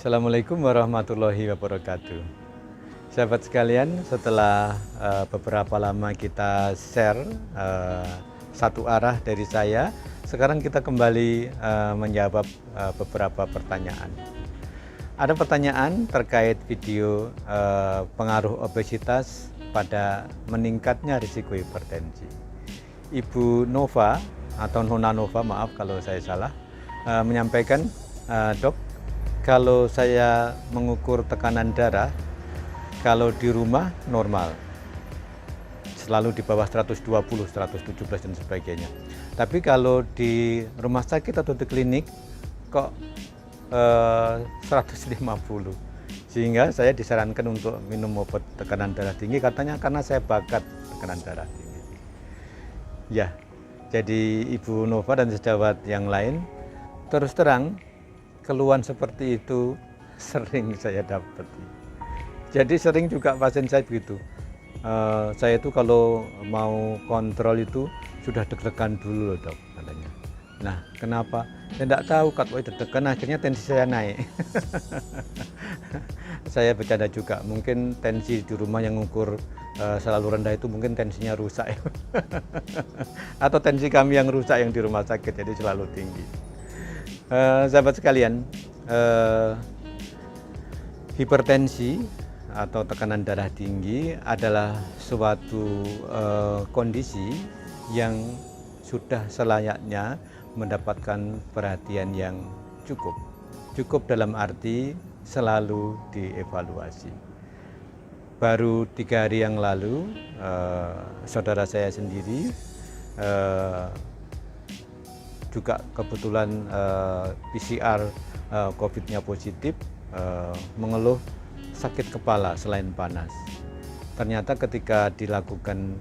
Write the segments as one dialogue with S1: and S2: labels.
S1: Assalamualaikum warahmatullahi wabarakatuh. Sahabat sekalian, setelah beberapa lama kita share satu arah dari saya, sekarang kita kembali menjawab beberapa pertanyaan. Ada pertanyaan terkait video pengaruh obesitas pada meningkatnya risiko hipertensi. Ibu Nova atau Nona Nova, maaf kalau saya salah, menyampaikan, "Dok, kalau saya mengukur tekanan darah, kalau di rumah normal, selalu di bawah 120, 117 dan sebagainya. Tapi kalau di rumah sakit atau di klinik kok 150. Sehingga saya disarankan untuk minum obat tekanan darah tinggi, katanya karena saya bakat tekanan darah tinggi." Ya, jadi Ibu Nova dan sejawat yang lain, terus terang keluhan seperti itu sering saya dapati. Jadi sering juga pasien saya begitu. Saya itu kalau mau kontrol itu sudah deg-degan dulu loh, Dok, katanya. Nah, kenapa? Saya tidak tahu, deg-degan akhirnya tensi saya naik. Saya bercanda juga, mungkin tensi di rumah yang ngukur selalu rendah itu mungkin tensinya rusak. Atau tensi kami yang rusak yang di rumah sakit, jadi selalu tinggi. Sahabat sekalian, hipertensi atau tekanan darah tinggi adalah suatu kondisi yang sudah selayaknya mendapatkan perhatian yang cukup. Cukup dalam arti selalu dievaluasi. Baru 3 hari yang lalu, saudara saya sendiri juga kebetulan PCR COVID-nya positif, mengeluh sakit kepala selain panas. Ternyata ketika dilakukan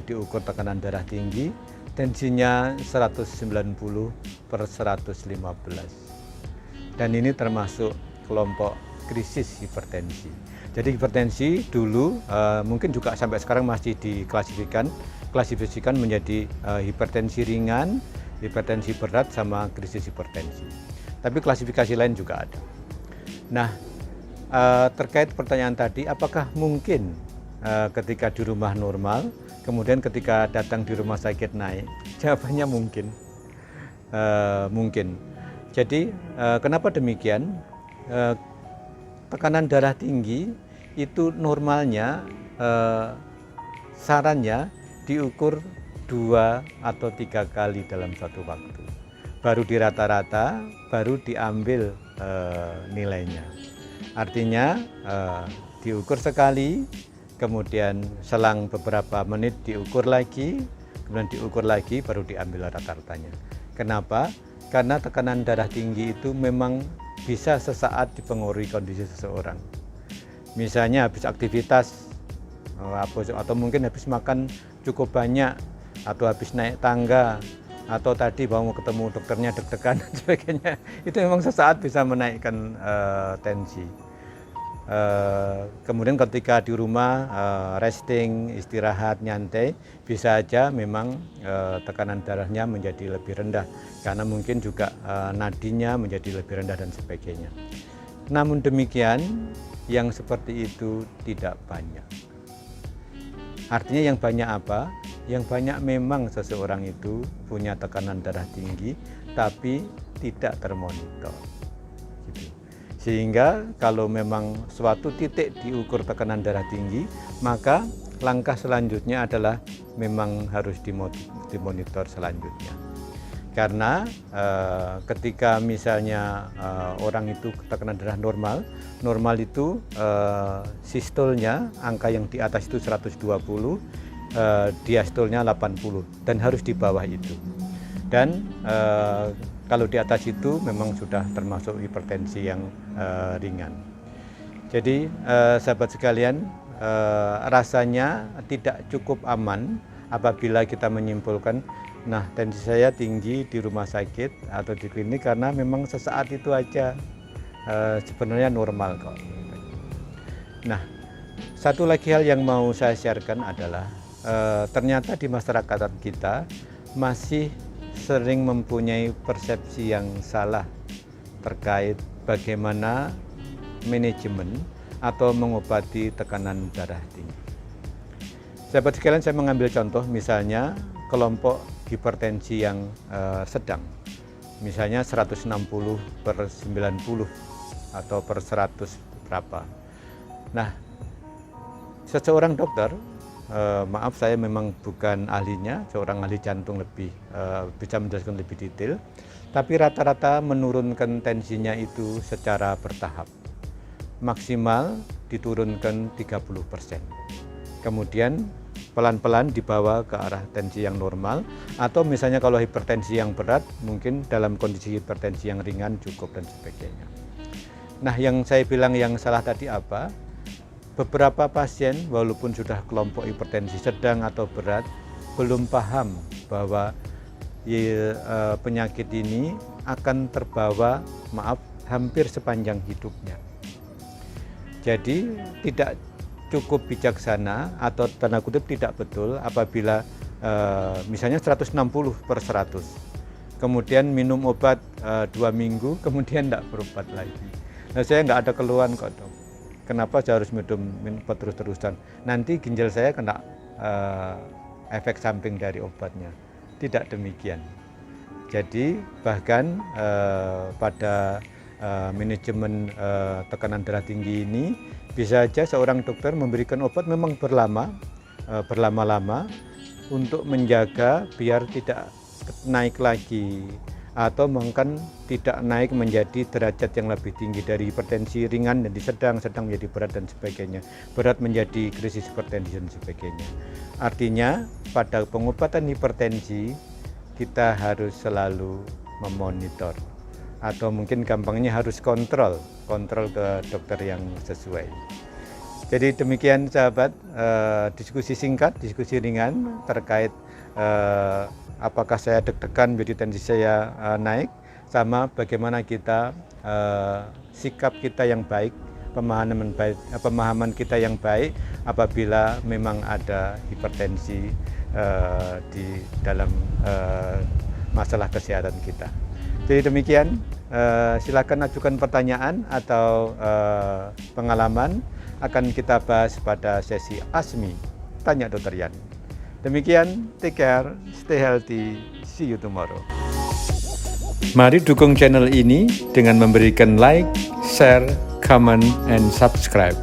S1: diukur tekanan darah tinggi, tensinya 190/115. Dan ini termasuk kelompok krisis hipertensi. Jadi hipertensi dulu mungkin juga sampai sekarang masih diklasifikasikan menjadi hipertensi ringan, hipertensi berat, sama krisis hipertensi. Tapi klasifikasi lain juga ada. Nah, terkait pertanyaan tadi, apakah mungkin ketika di rumah normal, kemudian ketika datang di rumah sakit naik? Jawabannya mungkin. Mungkin. Jadi, kenapa demikian? Tekanan darah tinggi itu normalnya sarannya diukur 2 atau 3 kali dalam satu waktu. Baru di rata-rata, baru diambil nilainya. Artinya diukur sekali, kemudian selang beberapa menit diukur lagi, kemudian diukur lagi, baru diambil rata-ratanya. Kenapa? Karena tekanan darah tinggi itu memang bisa sesaat dipengaruhi kondisi seseorang. Misalnya habis aktivitas, atau mungkin habis makan cukup banyak, atau habis naik tangga, atau tadi mau ketemu dokternya deg-degan dan sebagainya, itu memang sesaat bisa menaikkan tensi. Kemudian ketika di rumah resting, istirahat, nyantai, bisa aja memang tekanan darahnya menjadi lebih rendah, karena mungkin juga nadinya menjadi lebih rendah dan sebagainya. Namun demikian, yang seperti itu tidak banyak. Artinya yang banyak apa? Yang banyak memang seseorang itu punya tekanan darah tinggi, tapi tidak termonitor. Gitu. Sehingga kalau memang suatu titik diukur tekanan darah tinggi, maka langkah selanjutnya adalah memang harus dimonitor selanjutnya. Karena ketika misalnya orang itu tekanan darah normal itu sistolnya, angka yang di atas itu 120, diastolnya 80, dan harus di bawah itu. Dan kalau di atas itu memang sudah termasuk hipertensi yang ringan. Jadi sahabat sekalian, rasanya tidak cukup aman apabila kita menyimpulkan, nah tensi saya tinggi di rumah sakit atau di klinik karena memang sesaat itu aja, sebenarnya normal kok. Nah, satu lagi hal yang mau saya sharekan adalah ternyata di masyarakat kita masih sering mempunyai persepsi yang salah terkait bagaimana manajemen atau mengobati tekanan darah tinggi. Sahabat sekalian, saya mengambil contoh misalnya kelompok hipertensi yang sedang, misalnya 160/90 atau per 100 berapa. Nah, seorang dokter, maaf saya memang bukan ahlinya, seorang ahli jantung lebih bisa menjelaskan lebih detail, tapi rata-rata menurunkan tensinya itu secara bertahap. Maksimal diturunkan 30%. Kemudian pelan-pelan dibawa ke arah tensi yang normal, atau misalnya kalau hipertensi yang berat, mungkin dalam kondisi hipertensi yang ringan cukup dan sebagainya. Nah, yang saya bilang yang salah tadi apa? Beberapa pasien walaupun sudah kelompok hipertensi sedang atau berat, belum paham bahwa penyakit ini akan terbawa, hampir sepanjang hidupnya. Jadi tidak cukup bijaksana atau tanda kutip tidak betul apabila misalnya 160/100, kemudian minum obat 2 minggu, kemudian tidak berobat lagi. Nah, saya nggak ada keluhan kok dok, kenapa saya harus minum obat terus-terusan, nanti ginjal saya kena efek samping dari obatnya. Tidak demikian. Jadi bahkan pada manajemen tekanan darah tinggi ini bisa saja seorang dokter memberikan obat memang berlama-lama untuk menjaga biar tidak naik lagi, atau bahkan tidak naik menjadi derajat yang lebih tinggi dari hipertensi ringan dan sedang menjadi berat dan sebagainya, berat menjadi krisis hipertensi dan sebagainya. Artinya pada pengobatan hipertensi kita harus selalu memonitor, atau mungkin gampangnya harus kontrol ke dokter yang sesuai. Jadi demikian sahabat, diskusi singkat, diskusi ringan terkait apakah saya deg-degan begitu tensi saya naik, sama bagaimana kita sikap kita yang baik, pemahaman kita yang baik apabila memang ada hipertensi di dalam masalah kesehatan kita. Jadi demikian, silakan ajukan pertanyaan atau pengalaman, akan kita bahas pada sesi ASMI Tanya Dr. Yan. Demikian, take care, stay healthy, see you tomorrow. Mari dukung channel ini dengan memberikan like, share, comment, and subscribe.